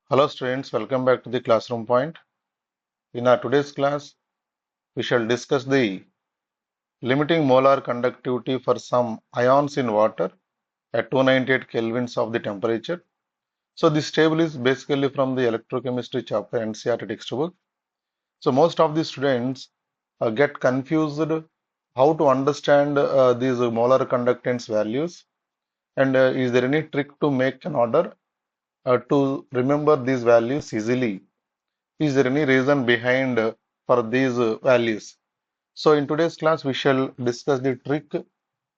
Hello students, welcome back to the classroom point. In our today's class, we shall discuss the limiting molar conductivity for some ions in water at 298 kelvins of the temperature. So this table is basically from the electrochemistry chapter NCERT textbook. So most of the students get confused how to understand these molar conductance values, and is there any trick to make an order to remember these values easily? Is there any reason behind for these values? So in today's class, we shall discuss the trick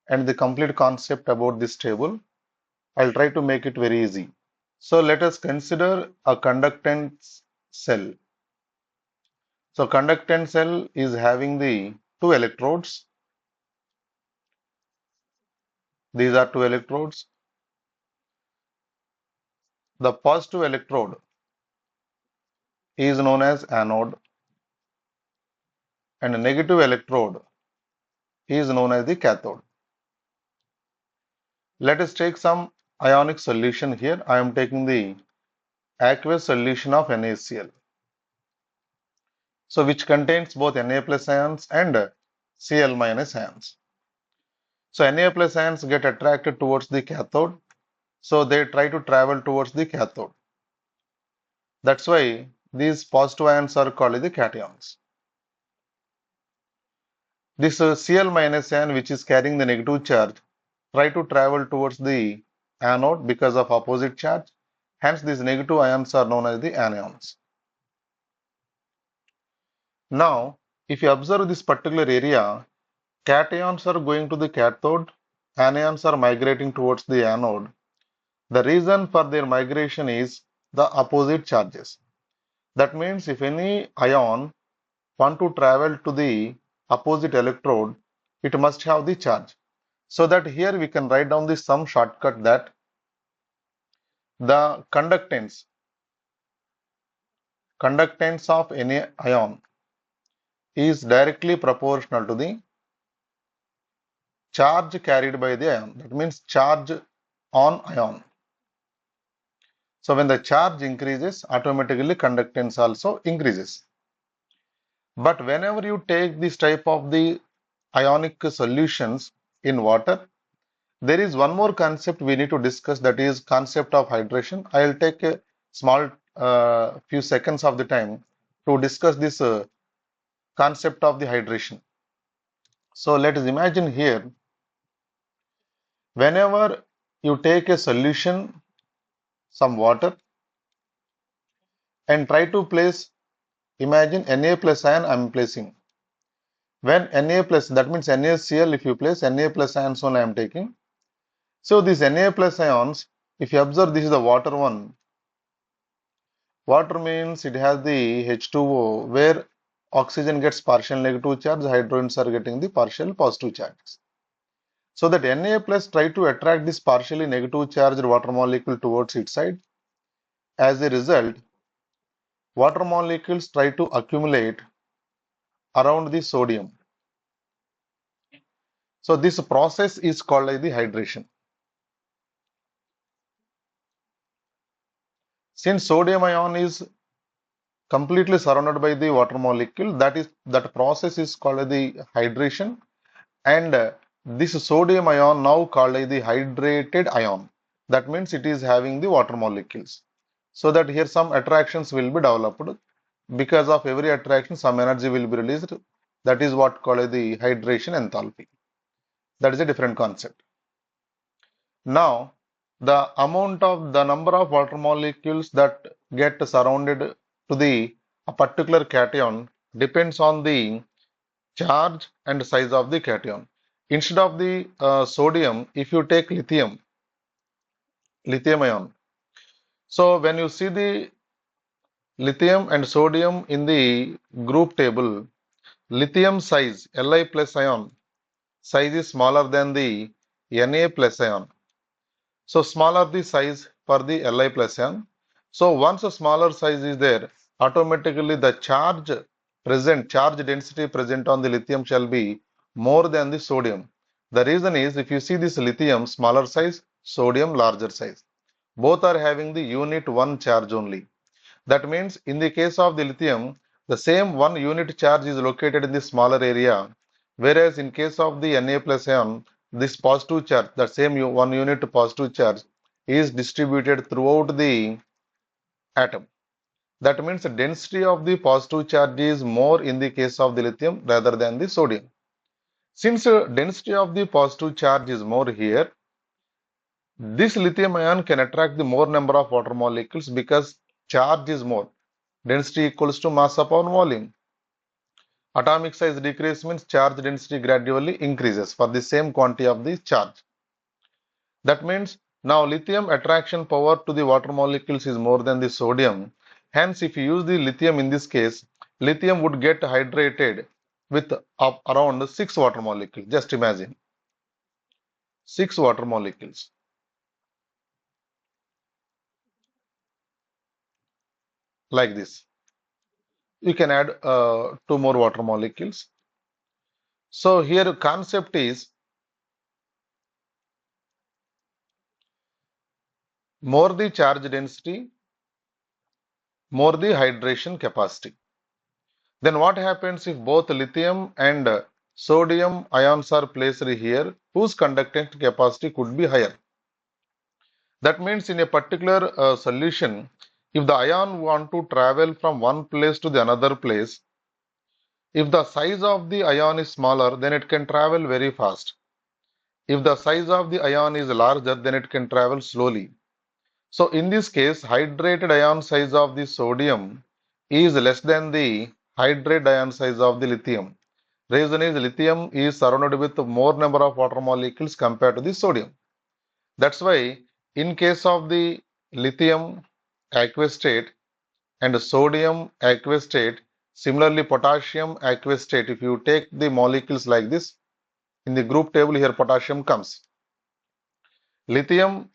and the complete concept about this table. I'll try to make it very easy. So let us consider a conductance cell. So conductance cell is having the two electrodes. These are two electrodes. The positive electrode is known as anode and the negative electrode is known as the cathode. Let us take some ionic solution here. I am taking the aqueous solution of NaCl. So which contains both Na plus ions and Cl minus ions. So Na plus ions get attracted towards the cathode. So they try to travel towards the cathode. That's why these positive ions are called the cations. This Cl minus ion, which is carrying the negative charge, try to travel towards the anode because of opposite charge. Hence these negative ions are known as the anions. Now, if you observe this particular area, cations are going to the cathode, anions are migrating towards the anode. The reason for their migration is the opposite charges. That means if any ion want to travel to the opposite electrode, it must have the charge. So that here we can write down this some shortcut that the conductance of any ion is directly proportional to the charge carried by the ion. That means charge on ion. So when the charge increases, automatically conductance also increases. But whenever you take this type of the ionic solutions in water, there is one more concept we need to discuss, that is concept of hydration. I'll take a small few seconds of the time to discuss this concept of the hydration. So let us imagine here, whenever you take a solution, some water, and try to place, imagine Na plus ion I am placing. When Na plus, that means NaCl, if you place Na plus ions only I am taking. So these Na plus ions, if you observe, this is the water one. Water means it has the H2O, where oxygen gets partial negative charge, hydrogens are getting the partial positive charges. So that Na plus try to attract this partially negative charged water molecule towards its side. As a result, water molecules try to accumulate around the sodium. So this process is called like the hydration. Since sodium ion is completely surrounded by the water molecule, that process is called the hydration, and this sodium ion now called the hydrated ion. That means it is having the water molecules. So that here some attractions will be developed. Because of every attraction, some energy will be released. That is what called the hydration enthalpy. That is a different concept. Now, the number of water molecules that get surrounded to the a particular cation depends on the charge and size of the cation. Instead of the sodium, if you take lithium ion. So when you see the lithium and sodium in the group table, lithium size, Li plus ion, size is smaller than the Na plus ion. So smaller the size for the Li plus ion. So once a smaller size is there, automatically the charge density present on the lithium shall be more than the sodium. The reason is, if you see this lithium smaller size, sodium larger size. Both are having the unit 1 charge only. That means in the case of the lithium, the same 1 unit charge is located in the smaller area, whereas in case of the Na plus ion, this positive charge, the same 1 unit positive charge is distributed throughout the atom. That means the density of the positive charge is more in the case of the lithium rather than the sodium. Since density of the positive charge is more here, this lithium ion can attract the more number of water molecules because charge is more. Density equals to mass upon volume. Atomic size decrease means charge density gradually increases for the same quantity of the charge. That means now lithium attraction power to the water molecules is more than the sodium. Hence, if you use the lithium in this case, lithium would get hydrated with around 6 water molecules. Just imagine 6 water molecules like this. You can add 2 more water molecules. So here concept is more the charge density, more the hydration capacity. Then what happens if both lithium and sodium ions are placed here, whose conductance capacity could be higher? That means in a particular solution, if the ion want to travel from one place to the another place, if the size of the ion is smaller, then it can travel very fast. If the size of the ion is larger, then it can travel slowly. So in this case, hydrated ion size of the sodium is less than the hydrated ion size of the lithium. Reason is lithium is surrounded with more number of water molecules compared to the sodium. That's why in case of the lithium aqueous state and sodium aqueous state, similarly potassium aqueous state, if you take the molecules like this, in the group table here potassium comes. Lithium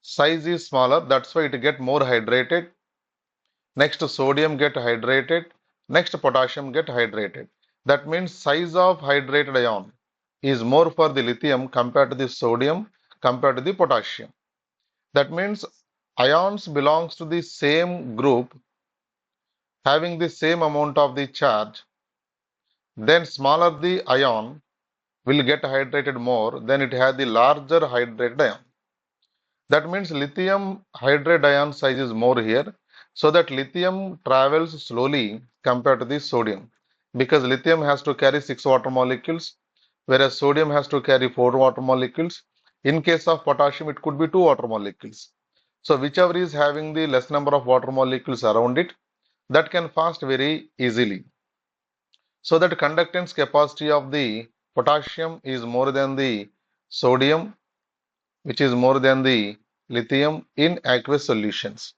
size is smaller, that's why it get more hydrated. Next sodium get hydrated. Next potassium get hydrated. That means size of hydrated ion is more for the lithium compared to the sodium compared to the potassium. That means ions belongs to the same group having the same amount of the charge. Then smaller the ion will get hydrated more than it has the larger hydrated ion. That means lithium hydride ion size is more here, so that lithium travels slowly compared to the sodium. Because lithium has to carry 6 water molecules, whereas sodium has to carry 4 water molecules. In case of potassium, it could be 2 water molecules. So whichever is having the less number of water molecules around it, that can fast very easily. So that conductance capacity of the potassium is more than the sodium, which is more than the lithium in aqueous solutions.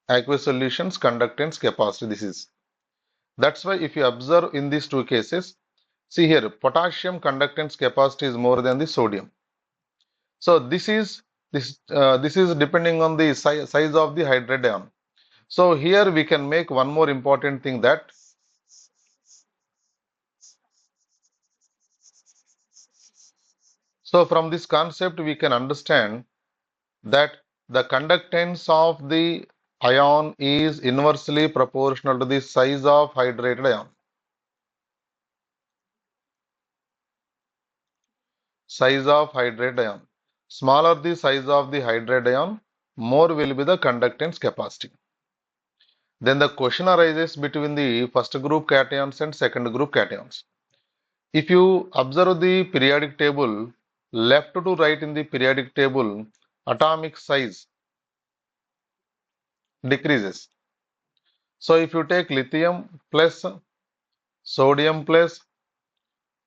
Aqueous solutions conductance capacity, this is. That's why if you observe in these two cases, see here potassium conductance capacity is more than the sodium. So this is depending on the size of the hydride ion. So here we can make one more important thing, that so from this concept we can understand that the conductance of the ion is inversely proportional to the size of hydrated ion. Size of hydrated ion. Smaller the size of the hydrated ion, more will be the conductance capacity. Then the question arises between the first group cations and second group cations. If you observe the periodic table, left to right in the periodic table, atomic size decreases. So if you take lithium plus, sodium plus,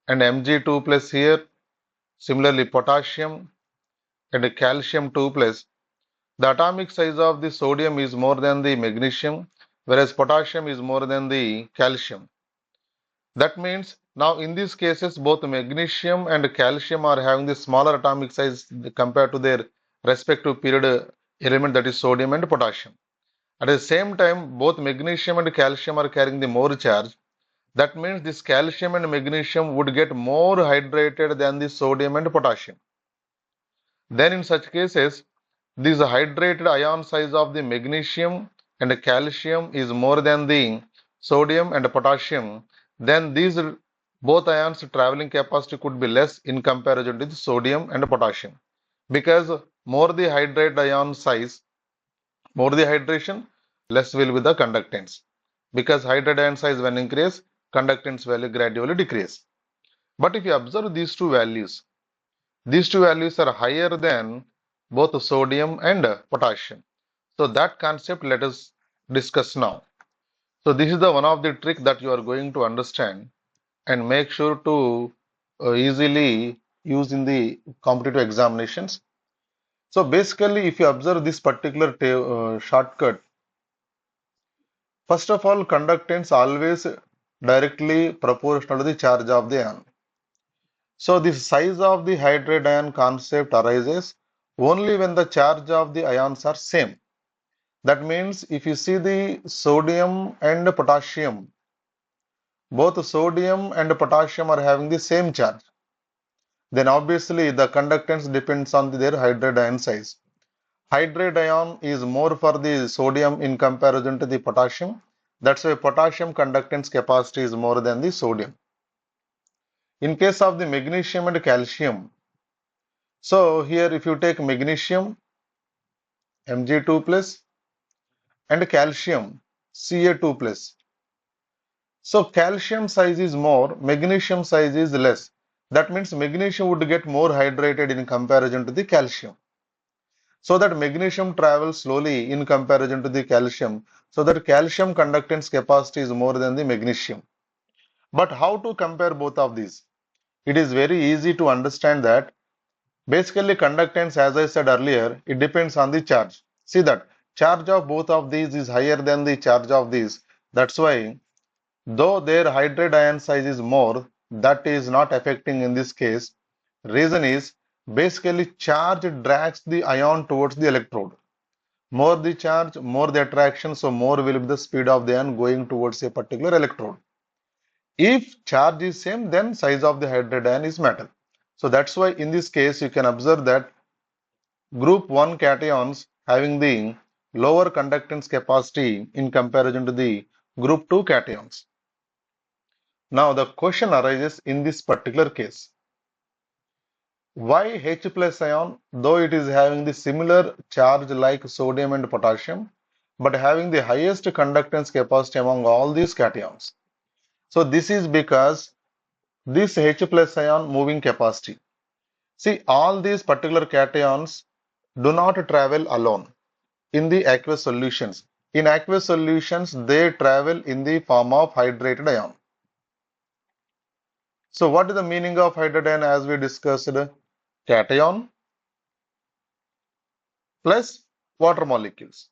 and Mg2 plus here, similarly potassium and calcium 2 plus, the atomic size of the sodium is more than the magnesium, whereas potassium is more than the calcium. That means now in these cases both magnesium and calcium are having the smaller atomic size compared to their respective period element, that is sodium and potassium. At the same time, both magnesium and calcium are carrying the more charge. That means this calcium and magnesium would get more hydrated than the sodium and potassium. Then in such cases, this hydrated ion size of the magnesium and calcium is more than the sodium and potassium, then these both ions traveling capacity could be less in comparison to the sodium and potassium. Because more the hydrate ion size, more the hydration, less will be the conductance. Because hydrate ion size when increase, conductance value gradually decrease. But if you observe these two values are higher than both sodium and potassium. So that concept let us discuss now. So this is the one of the trick that you are going to understand and make sure to easily use in the competitive examinations. So basically, if you observe this particular shortcut, first of all, conductance always directly proportional to the charge of the ion. So the size of the hydrate ion concept arises only when the charge of the ions are same. That means if you see the sodium and potassium, both sodium and potassium are having the same charge, then obviously the conductance depends on their hydrate ion size. Hydrate ion is more for the sodium in comparison to the potassium. That's why potassium conductance capacity is more than the sodium. In case of the magnesium and calcium, so here if you take magnesium Mg2 plus and calcium Ca2 plus. So calcium size is more, magnesium size is less. That means magnesium would get more hydrated in comparison to the calcium. So that magnesium travels slowly in comparison to the calcium. So that calcium conductance capacity is more than the magnesium. But how to compare both of these? It is very easy to understand that basically conductance, as I said earlier, it depends on the charge. See that charge of both of these is higher than the charge of these. That's why though their hydrate ion size is more, that is not affecting in this case. Reason is basically charge drags the ion towards the electrode. More the charge, more the attraction, so more will be the speed of the ion going towards a particular electrode. If charge is same, then size of the hydrate ion is matter. So that's why in this case you can observe that group 1 cations having the lower conductance capacity in comparison to the group 2 cations. Now the question arises in this particular case. Why H plus ion, though it is having the similar charge like sodium and potassium, but having the highest conductance capacity among all these cations? So this is because this H plus ion moving capacity. See, all these particular cations do not travel alone in the aqueous solutions. In aqueous solutions, they travel in the form of hydrated ion. So what is the meaning of hydrated ion as we discussed? Cation plus water molecules.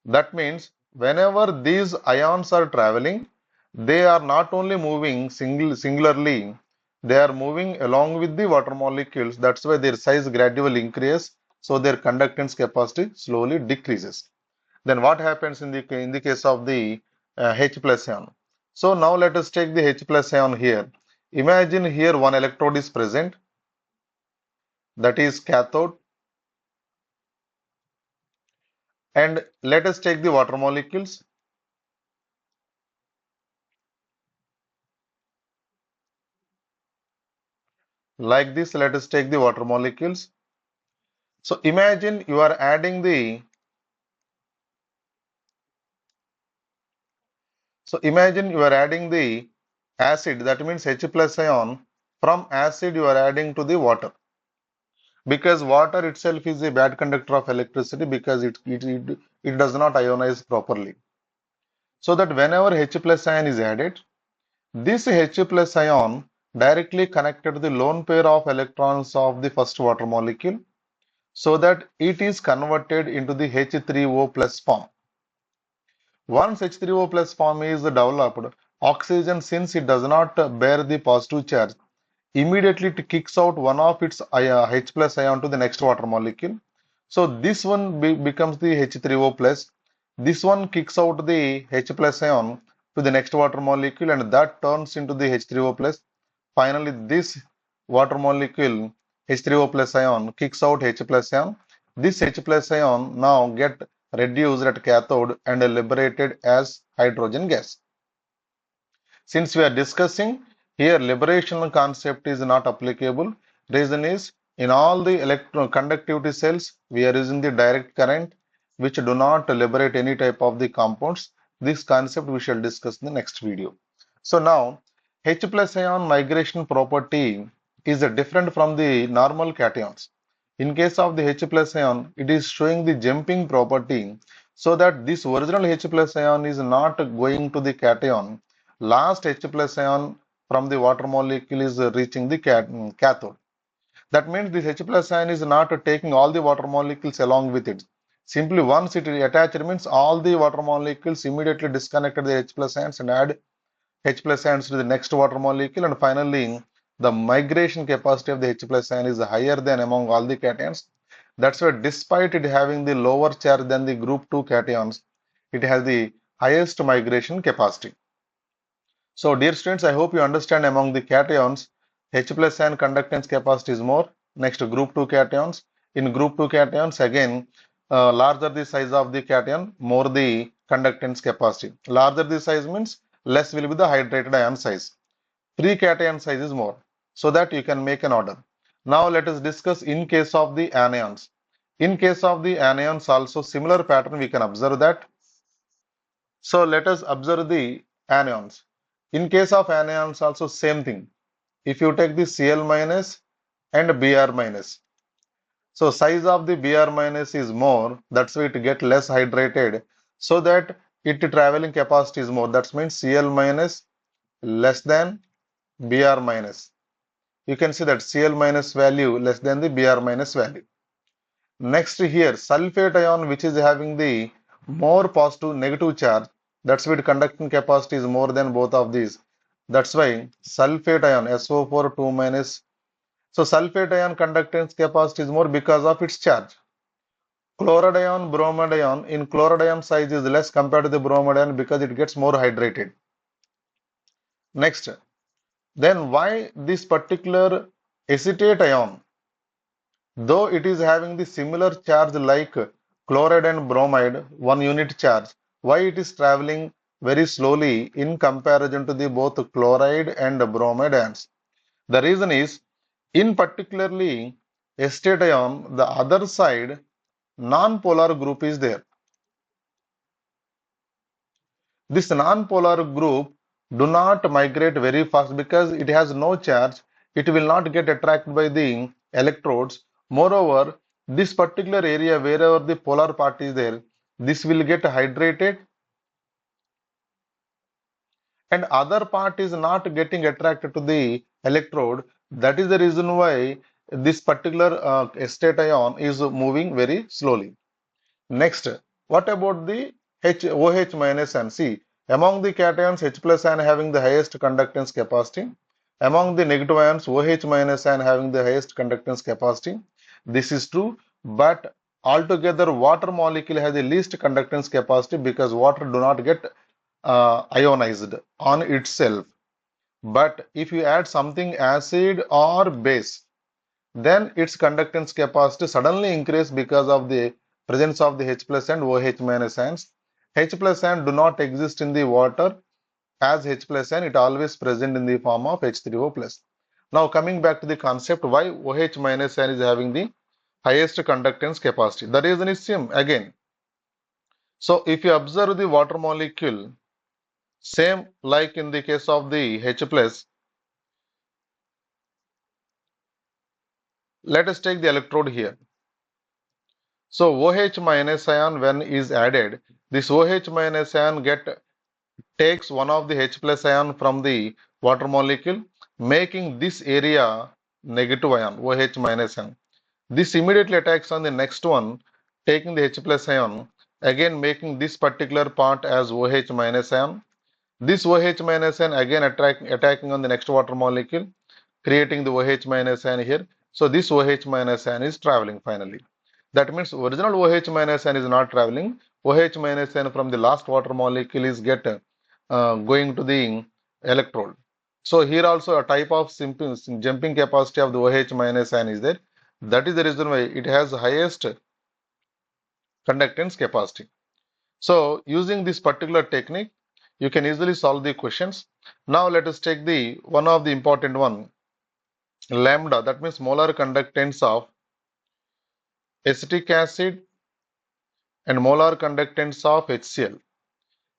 That means whenever these ions are traveling, they are not only moving singularly, they are moving along with the water molecules. That's why their size gradually increases, so their conductance capacity slowly decreases. Then what happens in the case of the H plus ion? So now let us take the H plus ion here. Imagine here one electrode is present, that is cathode, and let us take the water molecules. Like this, let us take the water molecules. So imagine you are adding the acid, that means H plus ion. From acid you are adding to the water, because water itself is a bad conductor of electricity because it does not ionize properly. So that whenever H plus ion is added, this H plus ion directly connected to the lone pair of electrons of the first water molecule, so that it is converted into the H3O plus form. Once H3O plus form is developed, oxygen, since it does not bear the positive charge, immediately it kicks out one of its H plus ion to the next water molecule. So this one becomes the H3O plus. This one kicks out the H plus ion to the next water molecule, and that turns into the H3O plus. Finally, this water molecule H3O plus ion kicks out H plus ion, This H plus ion now get reduced at cathode and liberated as hydrogen gas. Since we are discussing here, liberation concept is not applicable. Reason is, in all the conductivity cells, we are using the direct current, which do not liberate any type of the compounds. This concept we shall discuss in the next video. So now, H plus ion migration property is different from the normal cations. In case of the H plus ion, it is showing the jumping property, so that this original H plus ion is not going to the cation. Last H plus ion from the water molecule is reaching the cathode. That means this H plus ion is not taking all the water molecules along with it. Simply once it is attached means all the water molecules immediately disconnected the H plus ions and add H plus ions to the next water molecule, and finally the migration capacity of the H plus ion is higher than among all the cations. That's why despite it having the lower charge than the group 2 cations, it has the highest migration capacity. So, dear students, I hope you understand among the cations, H plus ion conductance capacity is more. Next, group 2 cations. In group 2 cations, again, larger the size of the cation, more the conductance capacity. Larger the size means less will be the hydrated ion size. Free cation size is more. So that you can make an order. Now, let us discuss in case of the anions. In case of the anions, also similar pattern we can observe that. So let us observe the anions. In case of anions also same thing. If you take the Cl minus and Br minus. So size of the Br minus is more, that's why it get less hydrated, so that it traveling capacity is more. That means Cl minus less than Br minus. You can see that Cl minus value less than the Br minus value. Next here, sulfate ion, which is having the more positive negative charge, that's why conducting capacity is more than both of these. That's why sulfate ion SO4 2 minus. So sulfate ion conductance capacity is more because of its charge. Chloride ion, bromide ion, in chloride ion size is less compared to the bromide ion because it gets more hydrated. Next, then why this particular acetate ion, though it is having the similar charge like chloride and bromide, 1 unit charge, why it is traveling very slowly in comparison to the both chloride and bromide ions? The reason is, in particularly acetate ion, the other side non-polar group is there. This non-polar group do not migrate very fast because it has no charge. It will not get attracted by the electrodes. Moreover, this particular area wherever the polar part is there, this will get hydrated and other part is not getting attracted to the electrode. That is the reason why this particular acetate ion is moving very slowly. Next, what about the OH minus and C? Among the cations, H plus ion having the highest conductance capacity. Among the negative ions, OH minus ion having the highest conductance capacity. This is true, but altogether water molecule has the least conductance capacity because water do not get ionized on itself. But if you add something acid or base, then its conductance capacity suddenly increase because of the presence of the H plus and OH minus ions. H plus ion do not exist in the water as H plus ion, it always present in the form of H3O plus. Now coming back to the concept why OH minus ion is having the highest conductance capacity. The reason is same again. So if you observe the water molecule, same like in the case of the H plus, let us take the electrode here. So OH minus ion when is added, this OH minus ion takes one of the H plus ion from the water molecule, making this area negative ion, OH minus ion. This immediately attacks on the next one, taking the H plus ion, again making this particular part as OH minus ion. This OH minus ion again attacking on the next water molecule, creating the OH minus ion here. So this OH minus ion is traveling finally. That means original OH minus ion is not traveling. OH minus ion from the last water molecule is going to the electrode. So here also a type of jumping capacity of the OH minus ion is there. That is the reason why it has highest conductance capacity. So using this particular technique, you can easily solve the questions. Now let us take the one of the important one, lambda, that means molar conductance of acetic acid and molar conductance of HCl.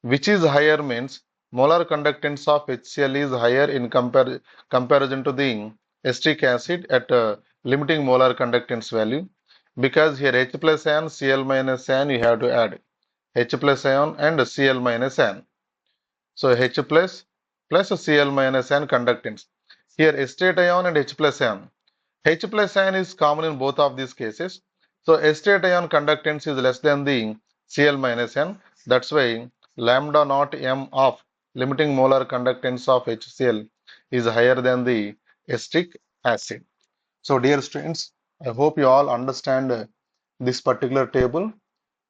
Which is higher means molar conductance of HCl is higher in comparison to the acetic acid at limiting molar conductance value, because here H plus ion, Cl minus ion you have to add H plus ion and Cl minus ion. So H plus Cl minus ion conductance. Here acetate ion and H plus ion. H plus ion is common in both of these cases. So acetate ion conductance is less than the Cl minus ion. That's why lambda naught m of limiting molar conductance of HCl is higher than the acetic acid. So dear students, I hope you all understand this particular table.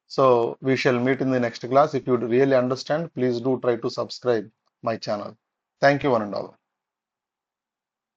So we shall meet in the next class. If you really understand, please do try to subscribe my channel. Thank you one and all.